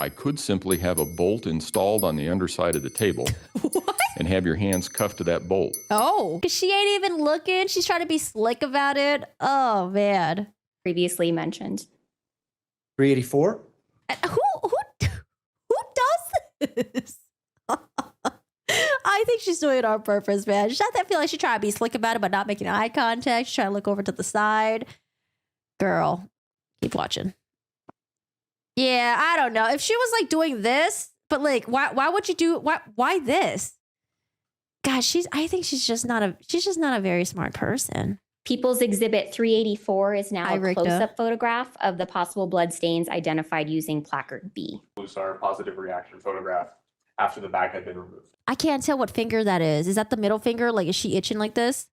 I could simply have a bolt installed on the underside of the table and have your hands cuffed to that bolt. Oh, she ain't even looking. She's trying to be slick about it. Oh, man. Previously mentioned. 384? Who does this? I think she's doing it on purpose, man. I feel like she's trying to be slick about it, but not making eye contact. She's trying to look over to the side. Girl, keep watching. Yeah, I don't know. If she was like doing this, but like, why would you do, why this? Gosh, I think she's just not a very smart person. People's Exhibit 384 is now a close-up photograph of the possible blood stains identified using placard B. Those are positive reaction photograph after the bag had been removed. I can't tell what finger that is. Is that the middle finger? Like, is she itching like this?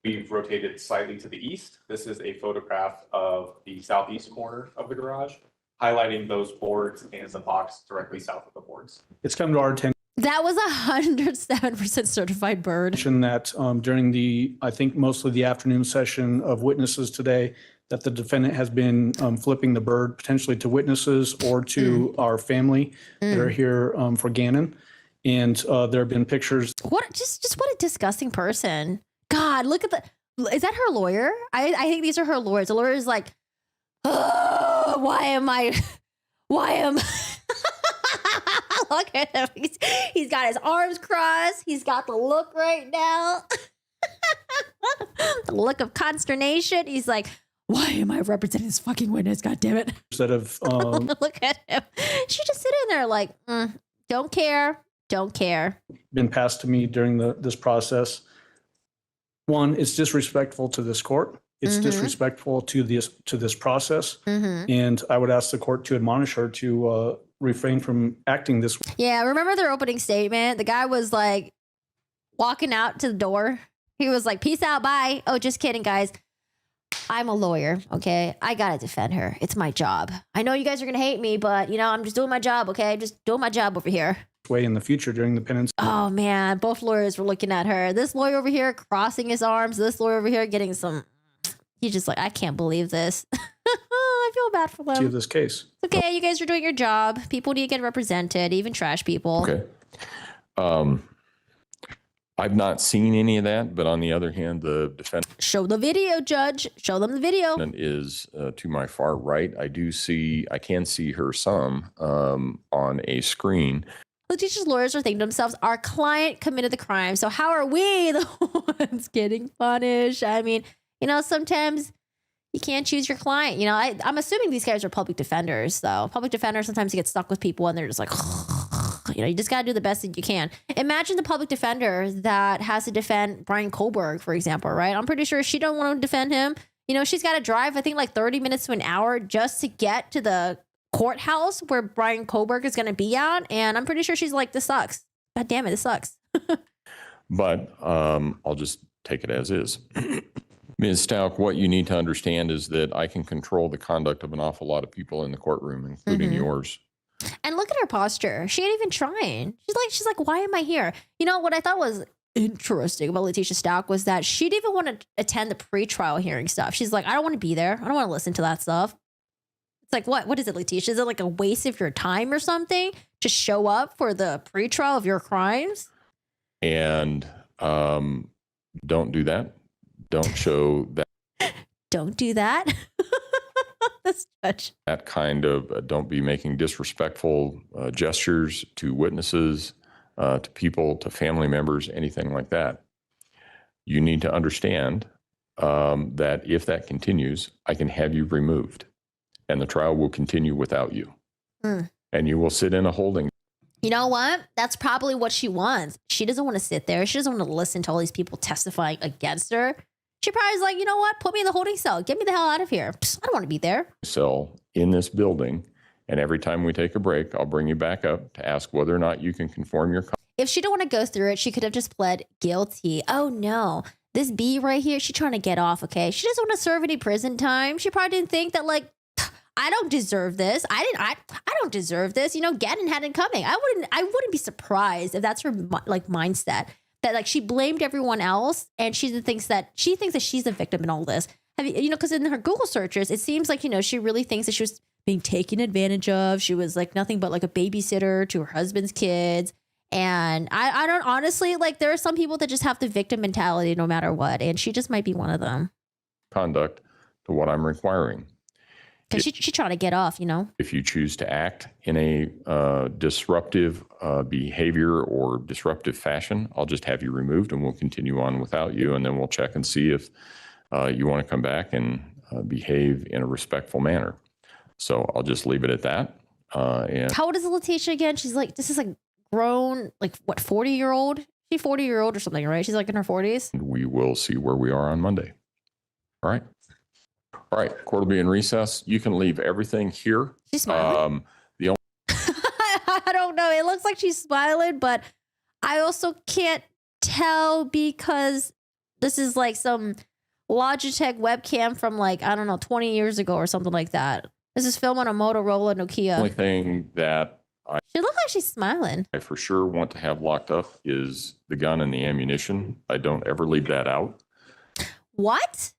We've rotated slightly to the east. This is a photograph of the southeast corner of the garage, highlighting those boards and the box directly south of the boards. It's come to our attention That was 107% certified bird. that during the, I think mostly the afternoon session of witnesses today, that the defendant has been flipping the bird potentially to witnesses or to our family that are here for Gannon. And there have been pictures. What a disgusting person. God, look at is that her lawyer? I think these are her lawyers. The lawyer is like, oh, why am look at him. He's got his arms crossed. He's got the look right now. The look of consternation. He's like, why am I representing this fucking witness? God damn it. That have look at him. She just sitting there like, don't care. been passed to me during this process. One, it's disrespectful to this court. It's disrespectful to this process. And I would ask the court to admonish her to refrain from acting this way. Yeah, remember their opening statement? The guy was like walking out to the door. He was like, peace out, bye. Oh, just kidding, guys. I'm a lawyer, okay? I gotta defend her. It's my job. I know you guys are gonna hate me, but I'm just doing my job, okay? Just doing my job over here. Way in the future during the penance. Oh man, both lawyers were looking at her. This lawyer over here crossing his arms. This lawyer over here getting some. He's just like, I can't believe this. I feel bad for them. To this case. Okay, you guys are doing your job. People need to get represented, even trash people. Okay. I've not seen any of that, but on the other hand, the defendant Show the video, Judge. Show them the video. is to my far right. I can see her some on a screen. LIEtecia's lawyers are thinking to themselves, our client committed the crime, so how are we the ones getting punished? I mean, sometimes you can't choose your client. I'm assuming these guys are public defenders, though. Public defenders, sometimes you get stuck with people and they're just like, you just got to do the best that you can. Imagine the public defender that has to defend Brian Kohlberg, for example, right? I'm pretty sure she don't want to defend him. She's got to drive, I think, like 30 minutes to an hour just to get to the courthouse where Brian Kohlberg is going to be at. And I'm pretty sure she's like, this sucks. God damn it, this sucks. But I'll just take it as is. Ms. Stauch, what you need to understand is that I can control the conduct of an awful lot of people in the courtroom, including yours. And look at her posture. She ain't even trying. She's like, why am I here? What I thought was interesting about LIEtecia Stauch was that she didn't even want to attend the pretrial hearing stuff. She's like, I don't want to be there. I don't want to listen to that stuff. It's like, what is it, LIEtecia? Is it like a waste of your time or something to show up for the pretrial of your crimes? And don't do that. Don't show that. Don't do that. This judge. That kind of, don't be making disrespectful gestures to witnesses, to people, to family members, anything like that. You need to understand that if that continues, I can have you removed and the trial will continue without you. And you will sit in a holding. You know what? That's probably what she wants. She doesn't want to sit there. She doesn't want to listen to all these people testifying against her. She probably is like, you know what? Put me in the holding cell. Get me the hell out of here. Psst, I don't want to be there. Cell in this building. And every time we take a break, I'll bring you back up to ask whether or not you can conform your. If she don't want to go through it, she could have just pled guilty. Oh no, this B right here, she's trying to get off. Okay. She doesn't want to serve any prison time. She probably didn't think that I don't deserve this. I don't deserve this. Gannon had it coming. I wouldn't be surprised if that's her mindset. That she blamed everyone else and she thinks that she's the victim in all this. Have you, because in her Google searches, it seems like, she really thinks that she was being taken advantage of. She was like nothing but like a babysitter to her husband's kids. And I don't honestly, like, there are some people that just have the victim mentality no matter what. And she just might be one of them. Conduct to what I'm requiring. Because she's trying to get off, you know? If you choose to act in a disruptive behavior or disruptive fashion, I'll just have you removed and we'll continue on without you. And then we'll check and see if you want to come back and behave in a respectful manner. So I'll just leave it at that. And how old is LIEtecia again? She's like, this is like grown, like what, 40-year-old? She's 40-year-old or something, right? She's like in her 40s. we will see where we are on Monday. All right. All right. Court will be in recess. You can leave everything here. She's smiling. I don't know. It looks like she's smiling, but I also can't tell because this is like some Logitech webcam from like, I don't know, 20 years ago or something like that. This is filmed on a Motorola Nokia. The only thing that She looks like she's smiling. I for sure want to have locked up is the gun and the ammunition. I don't ever leave that out. What?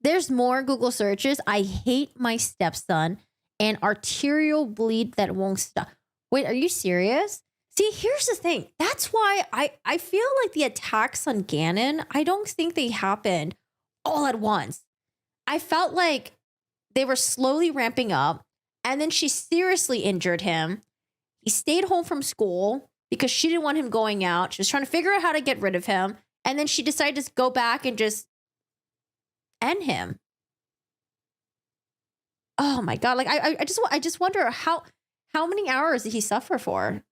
There's more Google searches. I hate my stepson and arterial bleed that won't stop. Wait, are you serious? See, here's the thing. That's why I feel like the attacks on Gannon, I don't think they happened all at once. I felt like they were slowly ramping up, and then she seriously injured him. He stayed home from school because she didn't want him going out. She was trying to figure out how to get rid of him. And then she decided to go back and just end him. Oh my God. Like, I just wonder how many hours did he suffer for?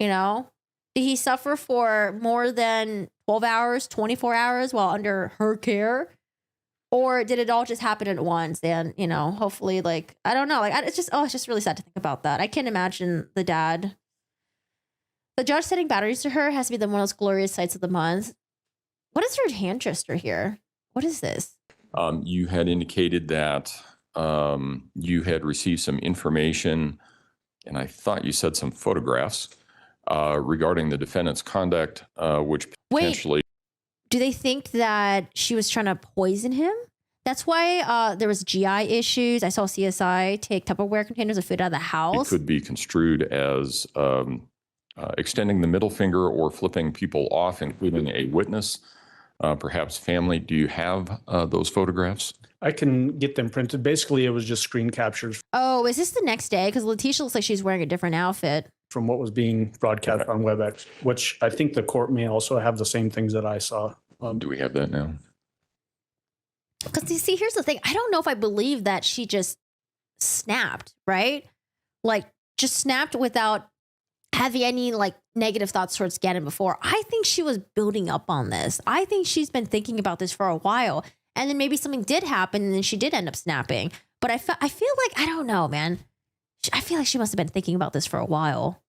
You know, did he suffer for more than 12 hours, 24 hours while under her care? Or did it all just happen at once? And, you know, hopefully, like, I don't know. Like, it's just really sad to think about that. I can't imagine the dad. The judge setting boundaries to her has to be one of those glorious sights of the month. What is her hand gesture here? What is this? You had indicated that you had received some information, and I thought you said some photographs regarding the defendant's conduct, which potentially. Wait, do they think that she was trying to poison him? That's why there was GI issues. I saw CSI take Tupperware containers of food out of the house. It could be construed as extending the middle finger or flipping people off, including a witness, perhaps family. Do you have those photographs? I can get them printed. Basically, it was just screen captures Oh, is this the next day? Because LIEtecia looks like she's wearing a different outfit. from what was being broadcast on WebEx, which I think the court may also have the same things that I saw. Do we have that now? Because you see, here's the thing. I don't know if I believe that she just snapped, right? Like, just snapped without having any like negative thoughts towards Gannon before. I think she was building up on this. I think she's been thinking about this for a while. And then maybe something did happen and then she did end up snapping. But I feel like, I don't know, man. I feel like she must have been thinking about this for a while.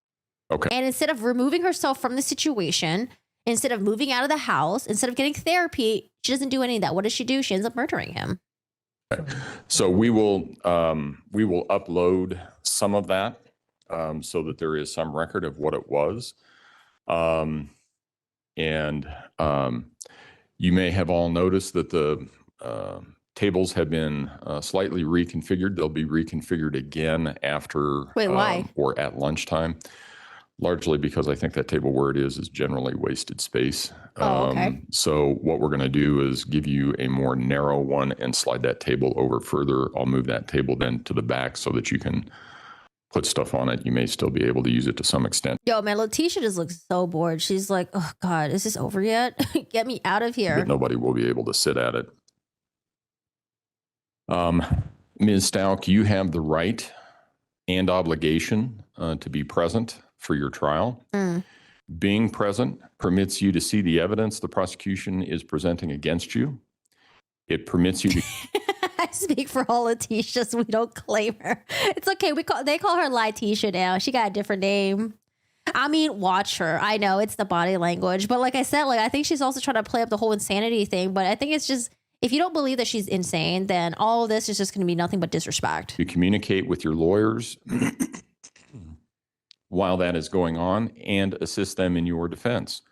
Okay. And instead of removing herself from the situation, instead of moving out of the house, instead of getting therapy, she doesn't do any of that. What does she do? She ends up murdering him. So we will upload some of that so that there is some record of what it was. And you may have all noticed that the tables have been slightly reconfigured. They'll be reconfigured again after why? Or at lunchtime. Largely because I think that table where it is generally wasted space. Oh, okay. So what we're going to do is give you a more narrow one and slide that table over further. I'll move that table then to the back so that you can put stuff on it. You may still be able to use it to some extent. Yo, man, LIEtecia just looks so bored. She's like, oh, God, is this over yet? Get me out of here. But nobody will be able to sit at it. Ms. Stauch, you have the right and obligation to be present for your trial. Being present permits you to see the evidence the prosecution is presenting against you. It permits you to... I speak for all LIEtecias. We don't claim her. It's okay. They call her LIEtecia now. She got a different name. I mean, watch her. I know it's the body language. But like I said, like I think she's also trying to play up the whole insanity thing. But I think it's just, if you don't believe that she's insane, then all of this is just going to be nothing but disrespect. To communicate with your lawyers while that is going on and assist them in your defense.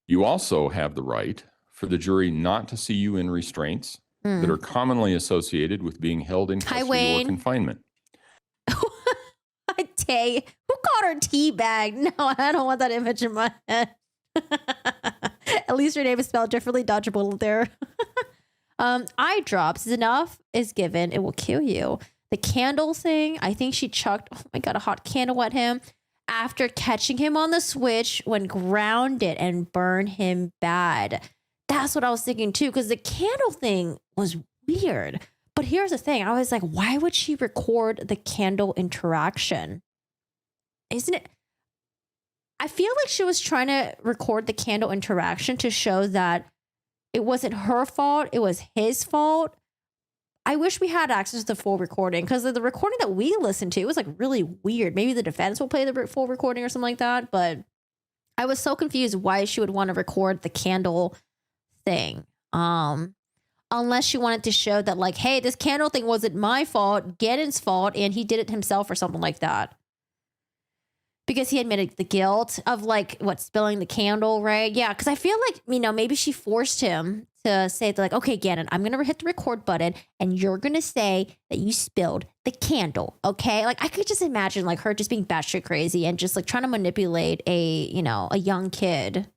You also have the right for the jury not to see you in restraints that are commonly associated with being held in custody or confinement. Tay, who called her teabag? No, I don't want that image in my head. At least her name is spelled differently, dodgeable there. Eye drops. Enough is given. It will kill you. The candle thing, I think she chucked, oh my God, a hot candle at him after catching him on the switch when grounded and burned him bad. That's what I was thinking too, because the candle thing was weird. But here's the thing. I was like, why would she record the candle interaction? Isn't it? I feel like she was trying to record the candle interaction to show that it wasn't her fault. It was his fault. I wish we had access to the full recording, because the recording that we listened to, it was like really weird. Maybe the defense will play the full recording or something like that. But I was so confused why she would want to record the candle thing. Unless she wanted to show that, like, hey, this candle thing wasn't my fault, Gannon's fault, and he did it himself or something like that. Because he admitted the guilt of, like, spilling the candle, right? Yeah, because I feel like, maybe she forced him to say, like, okay, Gannon, I'm going to hit the record button, and you're going to say that you spilled the candle, okay? Like, I could just imagine, like, her just being batshit crazy and just, like, trying to manipulate a young kid.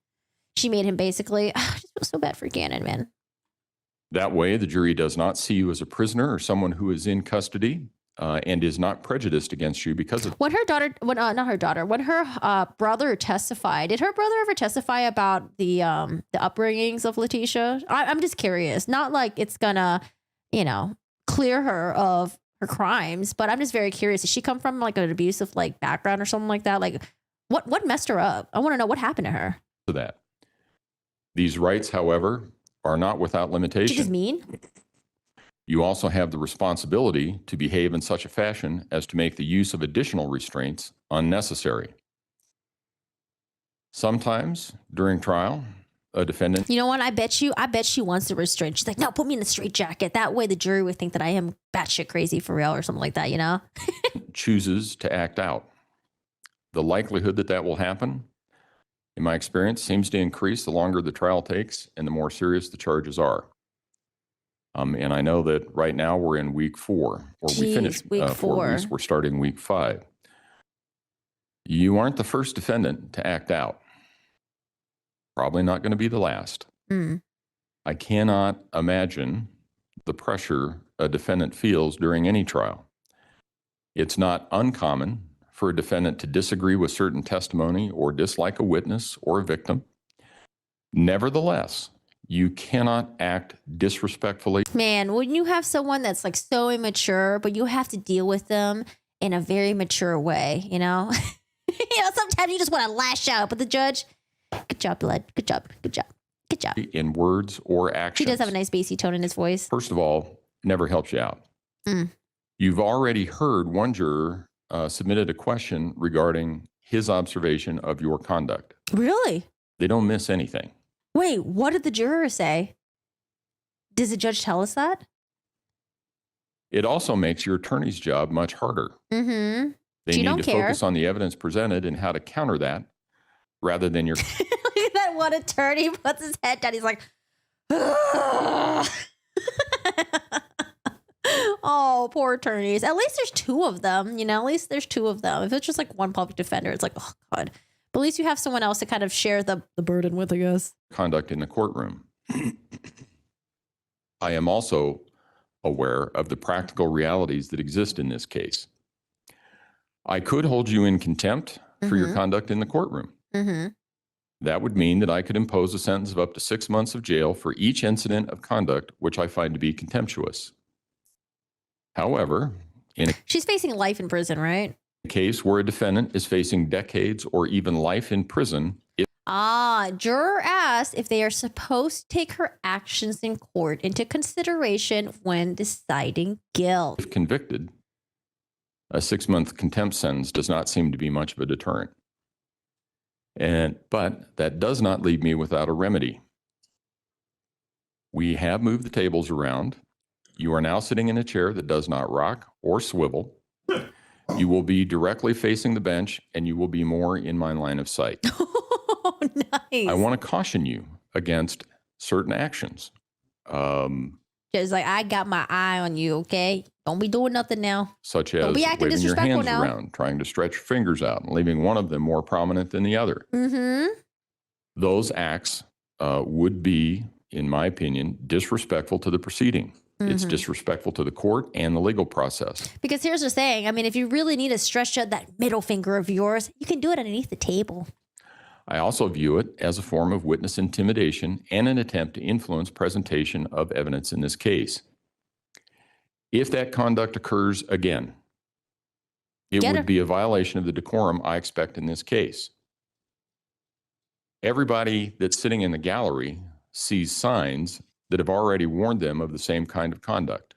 She made him basically, I just feel so bad for Gannon, man. That way, the jury does not see you as a prisoner or someone who is in custody and is not prejudiced against you because of... When her brother testified, did her brother ever testify about the upbringings of LIEtecia? I'm just curious. Not like it's gonna, clear her of her crimes, but I'm just very curious. Did she come from like an abusive like background or something like that? Like, what messed her up? I want to know what happened to her. To that. These rights, however, are not without limitation. She just mean? You also have the responsibility to behave in such a fashion as to make the use of additional restraints unnecessary. Sometimes during trial, a defendant... You know what? I bet she wants to restrain. She's like, no, put me in a straitjacket. That way the jury would think that I am batshit crazy for real or something like that, chooses to act out. The likelihood that that will happen, in my experience, seems to increase the longer the trial takes and the more serious the charges are. And I know that right now we're in week 4, or we finished week 4. Weeks. We're starting week 5. You aren't the first defendant to act out. Probably not going to be the last. I cannot imagine the pressure a defendant feels during any trial. It's not uncommon for a defendant to disagree with certain testimony or dislike a witness or a victim. Nevertheless, you cannot act disrespectfully. Man, when you have someone that's like so immature, but you have to deal with them in a very mature way, sometimes you just want to lash out, but the judge, good job, blood. Good job. Good job. Good job. In words or actions. He does have a nice bassy tone in his voice. First of all, never helps you out. You've already heard one juror submitted a question regarding his observation of your conduct. Really? They don't miss anything. Wait, what did the juror say? Does the judge tell us that? It also makes your attorney's job much harder. They need to focus on the evidence presented and how to counter that rather than your... Look at that one attorney puts his head down. He's like, oh, poor attorneys. At least there's 2 of them, At least there's 2 of them. If it's just like one public defender, it's like, oh, God. But at least you have someone else to kind of share the burden with, I guess. Conduct in the courtroom. I am also aware of the practical realities that exist in this case. I could hold you in contempt for your conduct in the courtroom. That would mean that I could impose a sentence of up to 6 months of jail for each incident of conduct which I find to be contemptuous. However, she's facing life in prison, right? A case where a defendant is facing decades or even life in prison. Juror asked if they are supposed to take her actions in court into consideration when deciding guilt. If convicted, a 6-month contempt sentence does not seem to be much of a deterrent. But that does not leave me without a remedy. We have moved the tables around. You are now sitting in a chair that does not rock or swivel. You will be directly facing the bench, and you will be more in my line of sight. Oh, nice. I want to caution you against certain actions. Just like, I got my eye on you, okay? Don't be doing nothing now. Such as Don't be acting waving your disrespectful hands now. around, trying to stretch your fingers out, and leaving one of them more prominent than the other. Mm-hmm. Those acts would be, in my opinion, disrespectful to the proceeding. It's disrespectful to the court and the legal process. Because here's the thing. I mean, if you really need to stretch out that middle finger of yours, you can do it underneath the table. I also view it as a form of witness intimidation and an attempt to influence presentation of evidence in this case. If that conduct occurs again, it would be a violation of the decorum I expect in this case. Everybody that's sitting in the gallery sees signs that have already warned them of the same kind of conduct.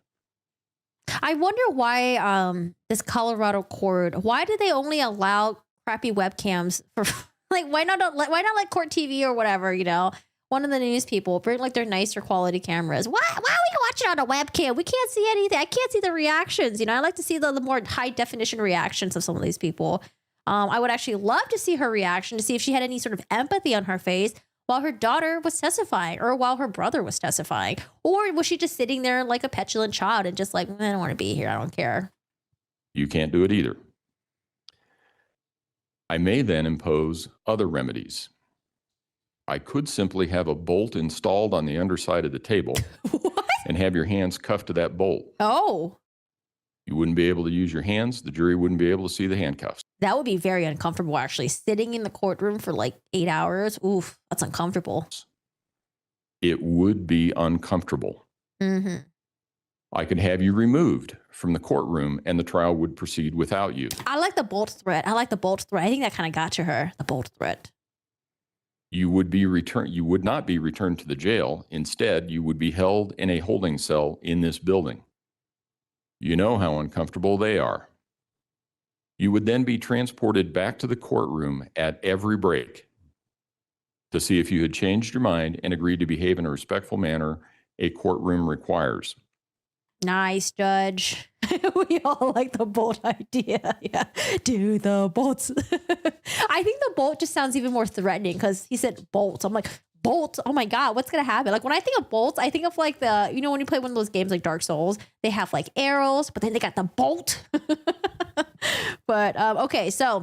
I wonder why this Colorado court, why do they only allow crappy webcams for like why not like Court TV or whatever, you know? One of the news people bring like their nicer quality cameras. Why are we watching on a webcam? We can't see anything. I can't see the reactions. You know, I like to see the more high definition reactions of some of these people. I would actually love to see her reaction to see if she had any sort of empathy on her face while her daughter was testifying or while her brother was testifying. Or was she just sitting there like a petulant child and just like, I don't want to be here. I don't care. You can't do it either. I may then impose other remedies. I could simply have a bolt installed on the underside of the table and have your hands cuffed to that bolt. Oh. You wouldn't be able to use your hands. The jury wouldn't be able to see the handcuffs. That would be very uncomfortable, actually. Sitting in the courtroom for like 8 hours. Oof, that's uncomfortable. It would be uncomfortable. Mm-hmm. I could have you removed from the courtroom and the trial would proceed without you. I like the bolt threat. I think that kind of got to her, the bolt threat. You would not be returned to the jail. Instead, you would be held in a holding cell in this building. You know how uncomfortable they are. You would then be transported back to the courtroom at every break to see if you had changed your mind and agreed to behave in a respectful manner a courtroom requires. Nice, Judge. We all like the bolt idea. Yeah. Do the bolts. I think the bolt just sounds even more threatening because he said bolt. I'm like, bolt? Oh my God, what's going to happen? Like when I think of bolts, I think of like when you play one of those games like Dark Souls, they have like arrows, but then they got the bolt. But okay, so